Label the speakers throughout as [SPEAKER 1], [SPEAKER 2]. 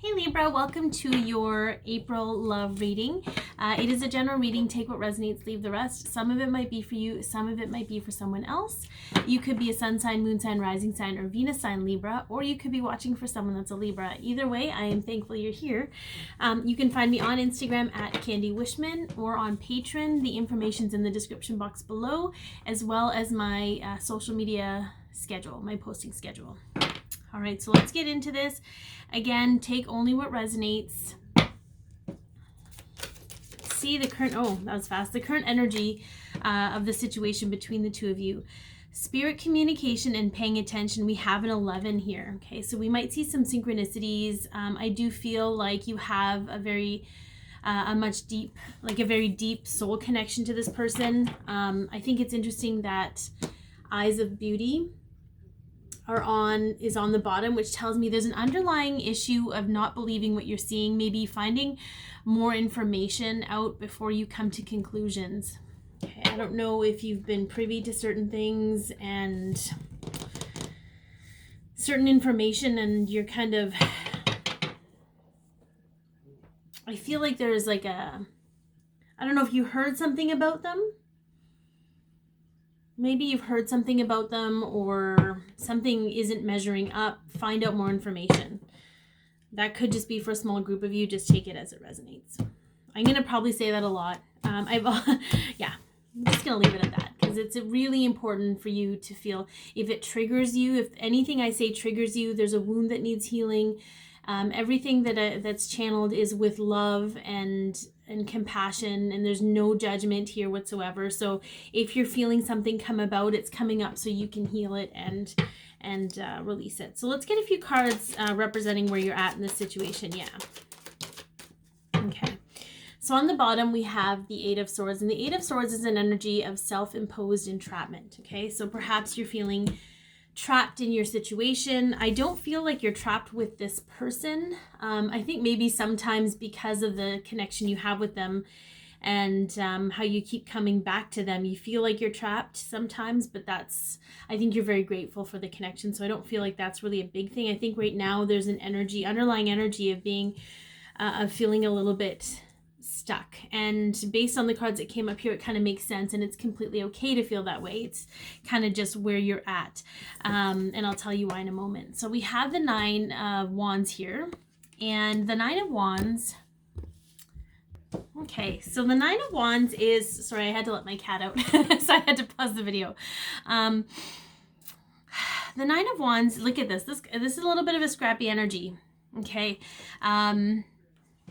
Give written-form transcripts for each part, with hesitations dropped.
[SPEAKER 1] Hey Libra, welcome to your April love reading. It is a general reading. Take what resonates, leave the rest. Some of it might be for you, some of it might be for someone else. You could be a sun sign, moon sign, rising sign, or Venus sign Libra, or you could be watching for someone that's a Libra. Either way, I am thankful you're here. You can find me on Instagram at Candy Wishman or on Patron. The information's in the description box below, as well as my social media schedule, my posting schedule. All right, so let's get into this. Again, take only what resonates. See the current, oh, that was fast. The current energy of the situation between the two of you. Spirit communication and paying attention. We have an 11 here. Okay, so we might see some synchronicities. I do feel like you have a very very deep soul connection to this person. I think it's interesting that Eyes of Beauty is on the bottom, which tells me there's an underlying issue of not believing what you're seeing, maybe finding more information out before you come to conclusions. Okay, I don't know if you've been privy to certain things and certain information and you're kind of, I feel like there's like I don't know if you heard something about them. Maybe you've heard something about them or something isn't measuring up. Find out more information. That could just be for a small group of you. Just take it as it resonates. I'm going to probably say that a lot. I'm just going to leave it at that because it's really important for you to feel if it triggers you, if anything I say triggers you, there's a wound that needs healing. Everything that's channeled is with love and compassion, and there's no judgment here whatsoever. So if you're feeling something come about, it's coming up so you can heal it and release it. So let's get a few cards representing where you're at in this situation. Yeah. Okay. So on the bottom, we have the Eight of Swords, and the Eight of Swords is an energy of self-imposed entrapment. Okay. So perhaps you're feeling trapped in your situation. I don't feel like you're trapped with this person. I think maybe sometimes because of the connection you have with them and how you keep coming back to them, you feel like you're trapped sometimes, but I think you're very grateful for the connection. So I don't feel like that's really a big thing. I think right now there's an underlying energy of being, of feeling a little bit stuck, and based on the cards that came up here, it kind of makes sense, and it's completely okay to feel that way. It's kind of just where you're at, and I'll tell you why in a moment. So we have the Nine of Wands here, and the Nine of Wands. Okay, so the Nine of Wands is, sorry, I had to let my cat out, so I had to pause the video. The Nine of Wands, look at this. This is a little bit of a scrappy energy. Okay,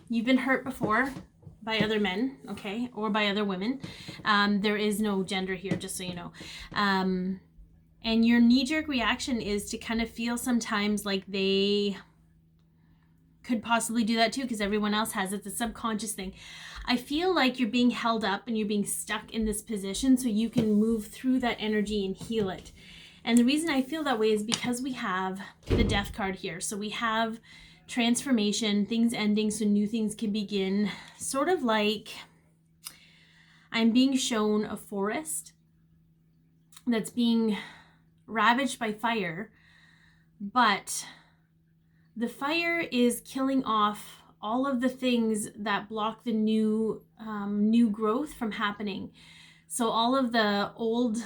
[SPEAKER 1] you've been hurt before by other men, okay, or by other women. There is no gender here, just so you know. And your knee-jerk reaction is to kind of feel sometimes like they could possibly do that too, because everyone else has it. It's a subconscious thing. I feel like you're being held up and you're being stuck in this position so you can move through that energy and heal it. And the reason I feel that way is because we have the Death card here. So we have transformation, things ending so new things can begin. Sort of like I'm being shown a forest that's being ravaged by fire, but the fire is killing off all of the things that block the new growth from happening. So all of the old,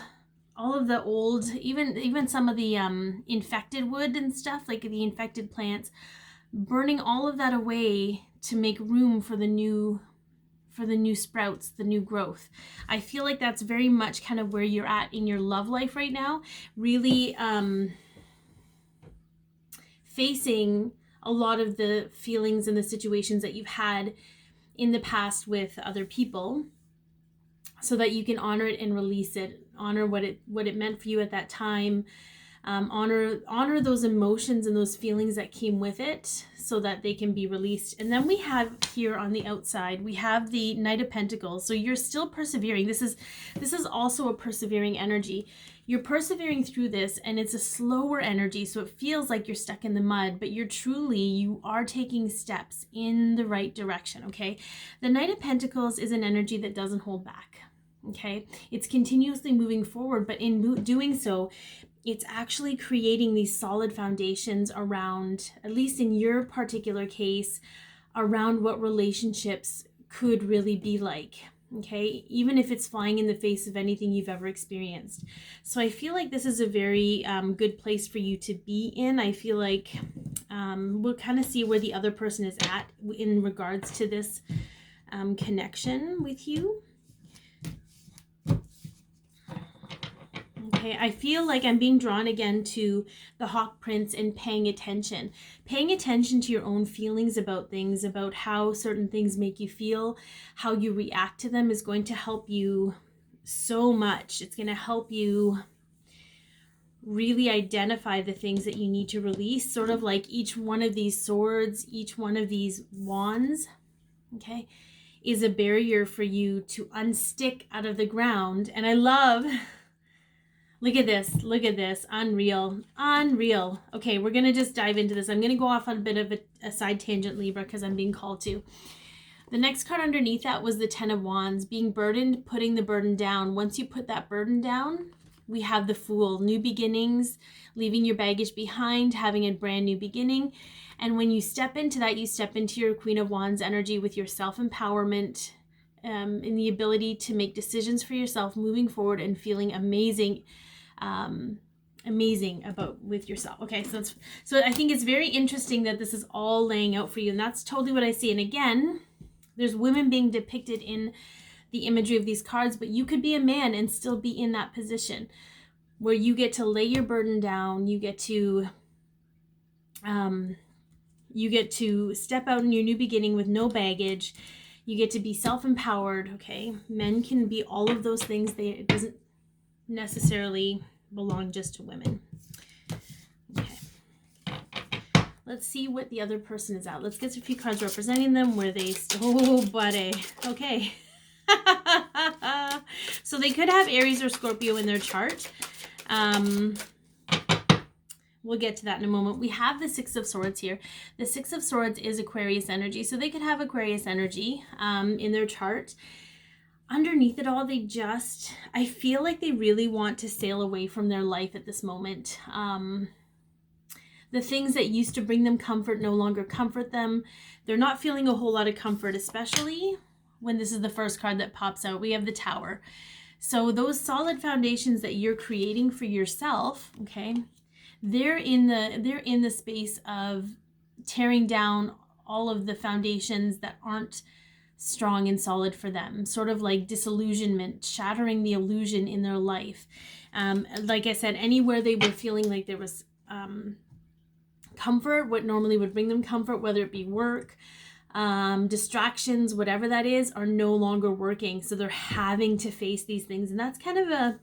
[SPEAKER 1] even some of the infected wood and stuff, like the infected plants, burning all of that away to make room for the new sprouts, the new growth. I feel like that's very much kind of where you're at in your love life right now, really facing a lot of the feelings and the situations that you've had in the past with other people, so that you can honor it and release it, honor what it meant for you at that time. Honor those emotions and those feelings that came with it so that they can be released. And then we have here on the outside, we have the Knight of Pentacles. So you're still persevering. This is also a persevering energy. You're persevering through this, and it's a slower energy, so it feels like you're stuck in the mud, but you are taking steps in the right direction, okay? The Knight of Pentacles is an energy that doesn't hold back, okay? It's continuously moving forward, but in doing so, it's actually creating these solid foundations around, at least in your particular case, around what relationships could really be like. Okay, even if it's flying in the face of anything you've ever experienced. So I feel like this is a very good place for you to be in. I feel like we'll kind of see where the other person is at in regards to this connection with you. Okay, I feel like I'm being drawn again to the Hawk Prince and paying attention. Paying attention to your own feelings about things, about how certain things make you feel, how you react to them is going to help you so much. It's going to help you really identify the things that you need to release, sort of like each one of these swords, each one of these wands, okay, is a barrier for you to unstick out of the ground. And I love... Look at this, unreal. Okay, we're gonna just dive into this. I'm gonna go off on a bit of a side tangent, Libra, because I'm being called to. The next card underneath that was the Ten of Wands, being burdened, putting the burden down. Once you put that burden down, we have the Fool, new beginnings, leaving your baggage behind, having a brand new beginning. And when you step into that, you step into your Queen of Wands energy with your self-empowerment, in the ability to make decisions for yourself, moving forward and feeling amazing about with yourself. Okay, so I think it's very interesting that this is all laying out for you, and that's totally what I see. And again, there's women being depicted in the imagery of these cards, but you could be a man and still be in that position where you get to lay your burden down, you get to step out in your new beginning with no baggage. You get to be self-empowered, okay? Men can be all of those things. It doesn't necessarily belong just to women. Okay. Let's see what the other person is at. Let's get a few cards representing them where they... Oh, buddy. Okay. So they could have Aries or Scorpio in their chart. We'll get to that in a moment. We have the Six of Swords here. The Six of Swords is Aquarius energy. So they could have Aquarius energy in their chart. Underneath it all, I feel like they really want to sail away from their life at this moment. The things that used to bring them comfort no longer comfort them. They're not feeling a whole lot of comfort, especially when this is the first card that pops out. We have the Tower. So those solid foundations that you're creating for yourself, okay, they're in the space of tearing down all of the foundations that aren't strong and solid for them, sort of like disillusionment, shattering the illusion in their life. Like I said, anywhere they were feeling like there was comfort, what normally would bring them comfort, whether it be work, distractions, whatever that is, are no longer working. So they're having to face these things, and that's kind of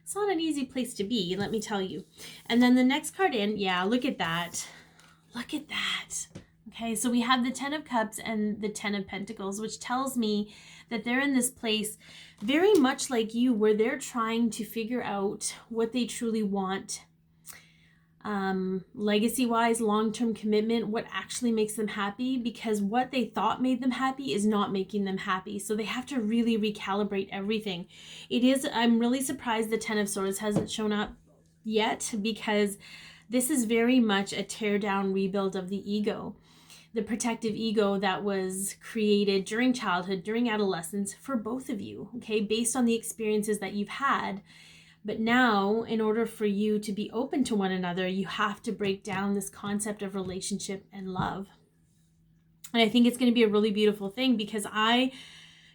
[SPEAKER 1] it's not an easy place to be, let me tell you. And then the next card in, yeah, look at that. Look at that. Okay, so we have the Ten of Cups and the Ten of Pentacles, which tells me that they're in this place very much like you, where they're trying to figure out what they truly want. Legacy-wise, long-term commitment, what actually makes them happy, because what they thought made them happy is not making them happy. So they have to really recalibrate everything. I'm really surprised the Ten of Swords hasn't shown up yet, because this is very much a tear down, rebuild of the ego. The protective ego that was created during childhood, during adolescence, for both of you, okay, based on the experiences that you've had. But now, in order for you to be open to one another, you have to break down this concept of relationship and love. And I think it's going to be a really beautiful thing, because I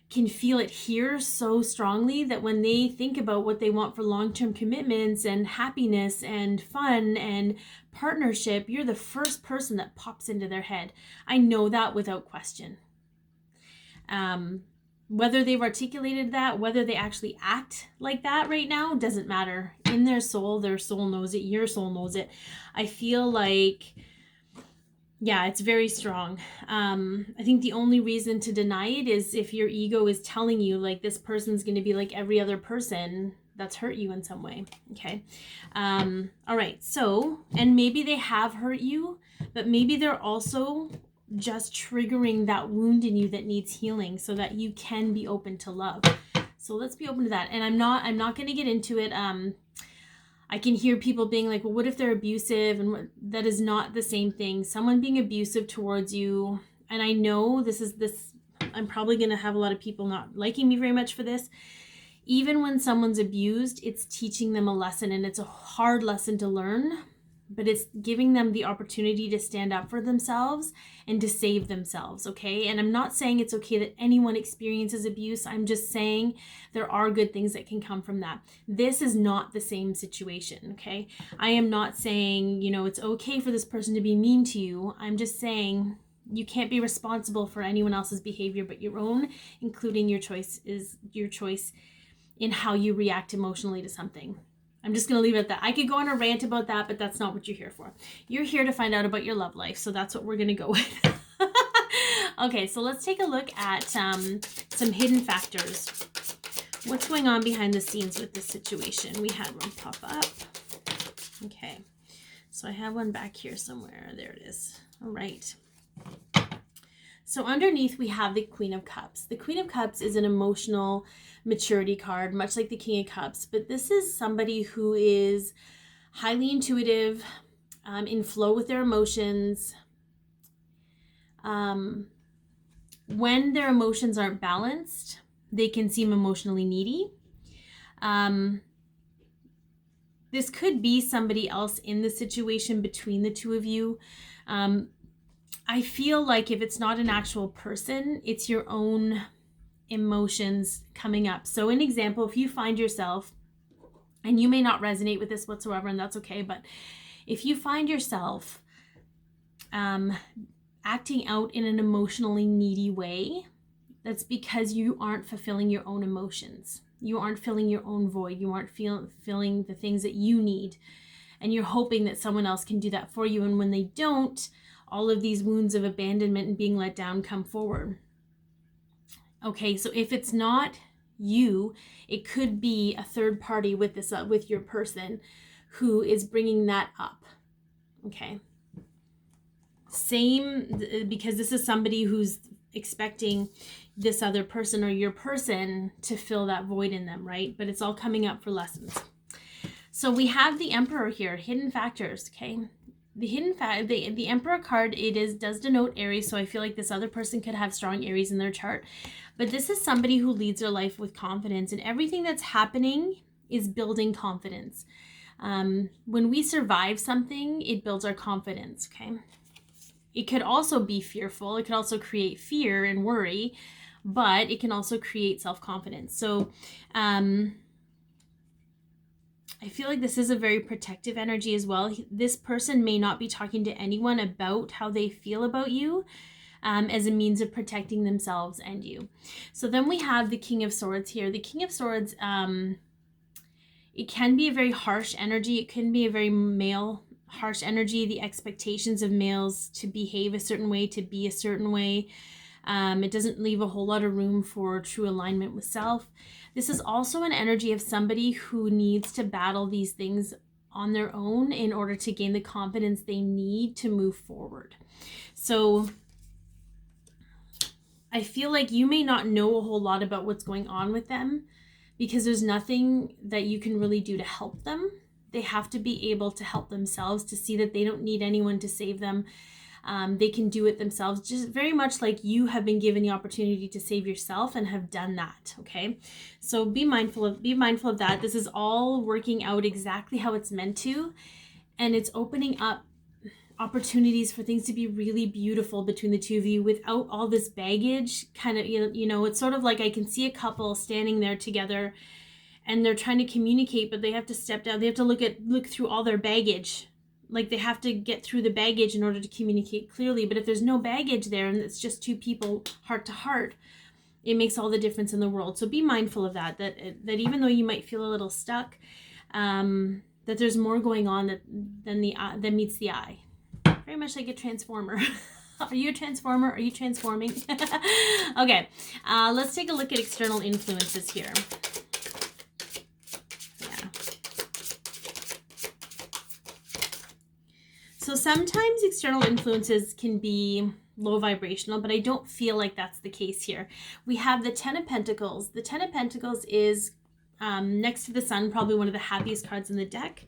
[SPEAKER 1] can feel it here so strongly that when they think about what they want for long-term commitments and happiness and fun and partnership, you're the first person that pops into their head. I know that without question. Whether they've articulated that, whether they actually act like that right now, doesn't matter. In their soul knows it, your soul knows it. I feel like, yeah, it's very strong. I think the only reason to deny it is if your ego is telling you, like, this person's going to be like every other person that's hurt you in some way, okay? All right, so, and maybe they have hurt you, but maybe they're also just triggering that wound in you that needs healing so that you can be open to love. So let's be open to that. And I'm not going to get into it. I can hear people being like, well, what if they're abusive? And that is not the same thing. Someone being abusive towards you, and I know I'm probably going to have a lot of people not liking me very much for this. Even when someone's abused, it's teaching them a lesson, and it's a hard lesson to learn, but it's giving them the opportunity to stand up for themselves and to save themselves, okay? And I'm not saying it's okay that anyone experiences abuse. I'm just saying there are good things that can come from that. This is not the same situation, okay? I am not saying, you know, it's okay for this person to be mean to you. I'm just saying you can't be responsible for anyone else's behavior but your own, including your choice in how you react emotionally to something. I'm just going to leave it at that. I could go on a rant about that, but that's not what you're here for. You're here to find out about your love life, so that's what we're going to go with. Okay, so let's take a look at some hidden factors. What's going on behind the scenes with this situation? We had one pop up. Okay, so I have one back here somewhere. There it is. All right. So underneath we have the Queen of Cups. The Queen of Cups is an emotional maturity card, much like the King of Cups, but this is somebody who is highly intuitive, in flow with their emotions. When their emotions aren't balanced, they can seem emotionally needy. This could be somebody else in the situation between the two of you. I feel like if it's not an actual person, it's your own emotions coming up. So an example, if you find yourself, and you may not resonate with this whatsoever, and that's okay, but if you find yourself acting out in an emotionally needy way, that's because you aren't fulfilling your own emotions. You aren't filling your own void. You aren't filling the things that you need. And you're hoping that someone else can do that for you. And when they don't, all of these wounds of abandonment and being let down come forward. Okay, so if it's not you, it could be a third party with this with your person who is bringing that up. Okay. Same, because this is somebody who's expecting this other person or your person to fill that void in them, right? But it's all coming up for lessons. So we have the Emperor here, hidden factors, okay? The Emperor card, does denote Aries, so I feel like this other person could have strong Aries in their chart. But this is somebody who leads their life with confidence, and everything that's happening is building confidence. When we survive something, it builds our confidence, okay? It could also be fearful. It could also create fear and worry, but it can also create self-confidence. So I feel like this is a very protective energy as well. This person may not be talking to anyone about how they feel about you as a means of protecting themselves and you. So then we have the King of Swords here. The King of Swords, it can be a very harsh energy. It can be a very male harsh energy. The expectations of males to behave a certain way, to be a certain way. It doesn't leave a whole lot of room for true alignment with self. This is also an energy of somebody who needs to battle these things on their own in order to gain the confidence they need to move forward. So I feel like you may not know a whole lot about what's going on with them because there's nothing that you can really do to help them. They have to be able to help themselves, to see that they don't need anyone to save them. They can do it themselves, just very much like you have been given the opportunity to save yourself and have done that. Okay, so be mindful of that. This is all working out exactly how it's meant to, and it's opening up opportunities for things to be really beautiful between the two of you without all this baggage. Kind of, you know, it's sort of like I can see a couple standing there together, and they're trying to communicate, but they have to step down. They have to look through all their baggage. Like they have to get through the baggage in order to communicate clearly. But if there's no baggage there and it's just two people heart to heart, it makes all the difference in the world. So be mindful of that even though you might feel a little stuck, that there's more going on than meets the eye. Very much like a transformer. Are you a transformer? Are you transforming? Okay, let's take a look at external influences here. So sometimes external influences can be low vibrational, but I don't feel like that's the case here. We have the Ten of Pentacles. The Ten of Pentacles is next to the sun, probably one of the happiest cards in the deck.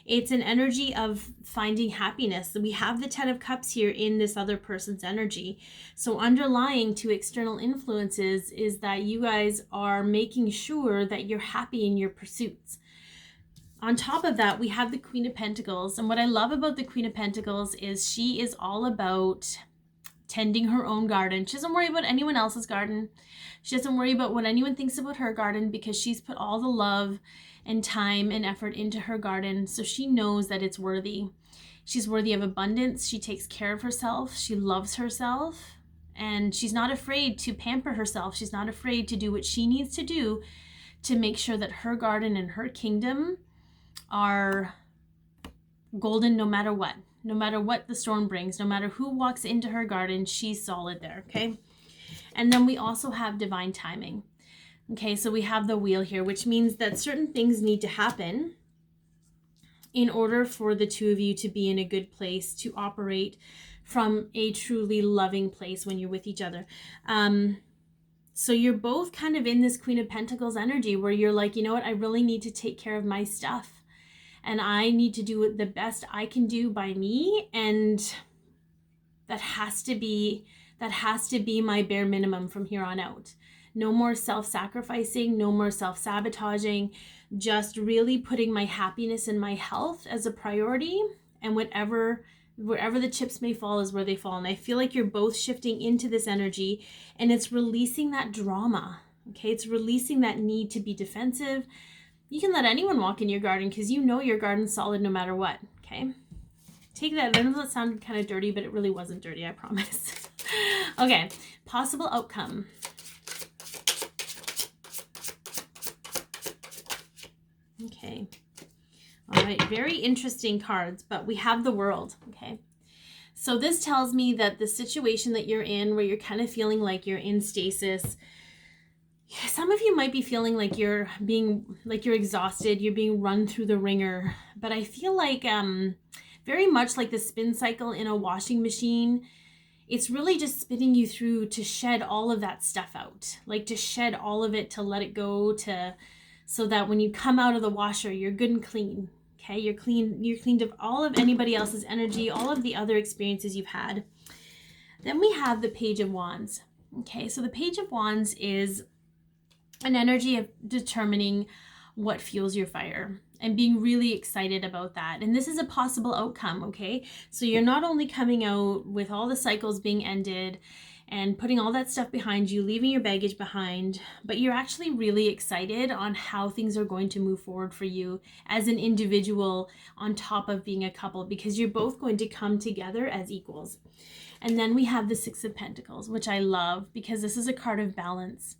[SPEAKER 1] It's an energy of finding happiness. We have the 10 of Cups here in this other person's energy. So underlying to external influences is that you guys are making sure that you're happy in your pursuits. On top of that, we have the Queen of Pentacles. And what I love about the Queen of Pentacles is she is all about tending her own garden. She doesn't worry about anyone else's garden. She doesn't worry about what anyone thinks about her garden, because she's put all the love and time and effort into her garden. So she knows that it's worthy. She's worthy of abundance. She takes care of herself. She loves herself. And she's not afraid to pamper herself. She's not afraid to do what she needs to do to make sure that her garden and her kingdom are golden no matter what. No matter what the storm brings, no matter who walks into her garden, she's solid there, okay? And then we also have divine timing. Okay, so we have the wheel here, which means that certain things need to happen in order for the two of you to be in a good place, to operate from a truly loving place when you're with each other. So you're both kind of in this Queen of Pentacles energy where you're like, you know what, I really need to take care of my stuff. And I need to do the best I can do by me. And that has to be my bare minimum from here on out. No more self-sacrificing, no more self-sabotaging, just really putting my happiness and my health as a priority. And wherever the chips may fall is where they fall. And I feel like you're both shifting into this energy, and it's releasing that drama. Okay, it's releasing that need to be defensive. You can let anyone walk in your garden because you know your garden's solid no matter what, okay? Take that. I know that sounded kind of dirty, but it really wasn't dirty, I promise. Okay, possible outcome. Okay. All right, very interesting cards, but we have the World, okay? So this tells me that the situation that you're in, where you're kind of feeling like you're in stasis, some of you might be feeling like you're exhausted, you're being run through the ringer. But I feel like very much like the spin cycle in a washing machine, it's really just spinning you through to shed all of that stuff out, like to shed all of it, to let it go, so that when you come out of the washer, you're good and clean. Okay, you're cleaned of all of anybody else's energy, all of the other experiences you've had. Then we have the Page of Wands. Okay, so the Page of Wands is an energy of determining what fuels your fire and being really excited about that. And this is a possible outcome, okay? So you're not only coming out with all the cycles being ended and putting all that stuff behind you, leaving your baggage behind, but you're actually really excited on how things are going to move forward for you as an individual on top of being a couple, because you're both going to come together as equals. And then we have the Six of Pentacles, which I love because this is a card of balance.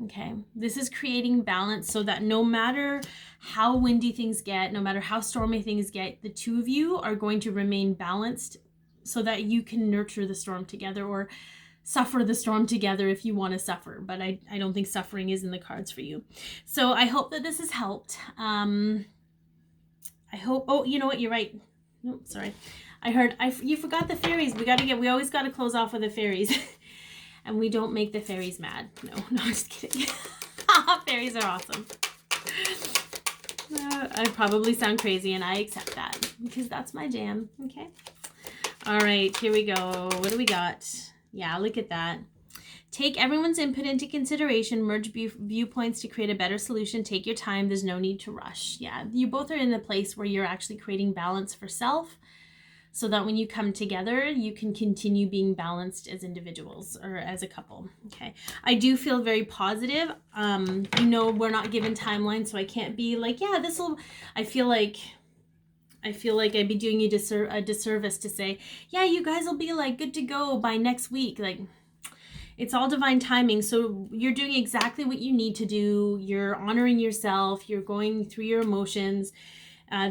[SPEAKER 1] Okay, this is creating balance so that no matter how windy things get, no matter how stormy things get, the two of you are going to remain balanced so that you can nurture the storm together, or suffer the storm together if you want to suffer. But I don't think suffering is in the cards for you. So I hope that this has helped. I hope, oh, you know what? You're right. Oh, sorry. You forgot the fairies. We always got to close off with the fairies. And we don't make the fairies mad. No, I'm just kidding. Fairies are awesome. I probably sound crazy, and I accept that because that's my jam. Okay. All right, here we go. What do we got? Yeah, look at that. Take everyone's input into consideration. Merge viewpoints to create a better solution. Take your time. There's no need to rush. Yeah, you both are in a place where you're actually creating balance for self, so that when you come together, you can continue being balanced as individuals or as a couple. Okay. I do feel very positive. You know, we're not given timelines, so I can't be like, yeah, I feel like I'd be doing you a disservice to say, yeah, you guys will be like good to go by next week. Like, it's all divine timing. So you're doing exactly what you need to do. You're honoring yourself. You're going through your emotions.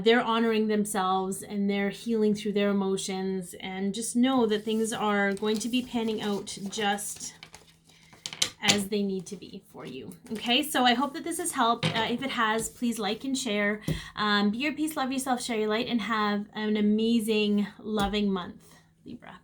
[SPEAKER 1] They're honoring themselves and they're healing through their emotions, and just know that things are going to be panning out just as they need to be for you. Okay, so I hope that this has helped. If it has, please like and share. Be your peace, love yourself, share your light, and have an amazing, loving month, Libra.